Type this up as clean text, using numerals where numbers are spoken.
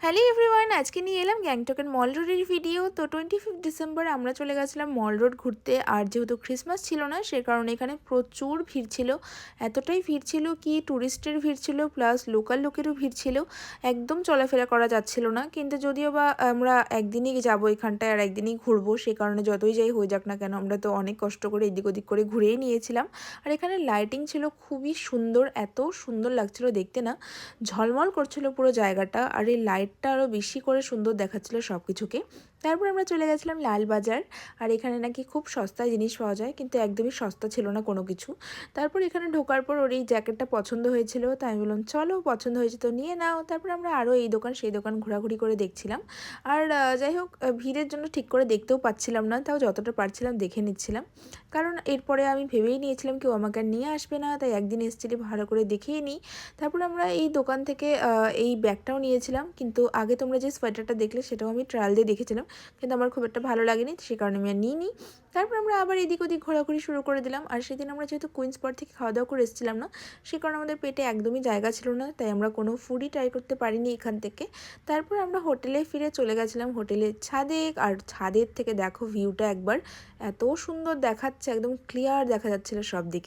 Hello everyone, আজকে নিয়ে এলাম গ্যাংটকের মল রোডের ভিডিও। তো 25 ডিসেম্বর আমরা চলে গেছিলাম মল রোড ঘুরতে। আর যেহেতু ক্রিসমাস ছিল না, সে কারণে এখানে প্রচুর ভিড় ছিল। এতটাই ভিড় ছিল কি ট্যুরিস্টের ভিড় ছিল, প্লাস লোকাল লোকেরও ভিড় ছিল। একদম চলাফেরা করা যাচ্ছিল না। কিন্তু যদিও বা আমরা একদিনই যাবো এখানটায় আর একদিনই ঘুরবো, সে কারণে যতই যাই হয়ে যাক না কেন, আমরা তো অনেক কষ্ট করে এদিক ওদিক করে ঘুরেই নিয়েছিলাম। আর এখানে লাইটিং ছিল খুবই সুন্দর, এত সুন্দর লাগছিল দেখতে না, ঝলমল করছিল পুরো জায়গাটা। আর এই লাইটটা আরও বেশি করে সুন্দর দেখাচ্ছিল সব কিছুকে। তারপর আমরা চলে গেছিলাম লালবাজার। আর এখানে নাকি খুব সস্তায় জিনিস পাওয়া যায়, কিন্তু একদমই সস্তা ছিল না কোনো কিছু। তারপর এখানে ঢোকার পর ওর এই জ্যাকেটটা পছন্দ হয়েছিল, তাই আমি বললাম চলো পছন্দ হয়েছে তো নিয়ে নাও। তারপর আমরা আরও এই দোকান সেই দোকান ঘোরাঘুরি করে দেখছিলাম। আর যাই হোক, ভিড়ের জন্য ঠিক করে দেখতেও পাচ্ছিলাম না, তাও যতটা পারছিলাম দেখে নিচ্ছিলাম। কারণ এরপরে আমি ভেবেই নিয়েছিলাম কেউ আমাকে আর নিয়ে আসবে না, তাই একদিন এসেছিলি ভালো করে দেখেই নিই। তারপর আমরা এই দোকান থেকে এই ব্যাগটাও নিয়েছিলাম, কিন্তু আগে তোমরা যে সোয়েটারটা দেখলে সেটাও আমি ট্রায়াল দিয়ে দেখেছিলাম, কিন্তু আমার খুব একটা ভালো লাগেনি, সে কারণে আমি আর নিইনি। তারপর আমরা আবার এদিক ওদিক ঘোরাঘুরি শুরু করে দিলাম। আর সেদিন আমরা যেহেতু কুইন্স পার্ক থেকে খাওয়া দাওয়া করে এসেছিলাম না, সে কারণে আমাদের পেটে একদমই জায়গা ছিল না, তাই আমরা কোনো ফুডই ট্রাই করতে পারিনি এখান থেকে। তারপর আমরা হোটেলে ফিরে চলে গেছিলাম, হোটেলের ছাদে। আর ছাদের থেকে দেখো ভিউটা একবার, এত সুন্দর দেখাচ্ছে, একদম ক্লিয়ার দেখা যাচ্ছিলো সব দিকে।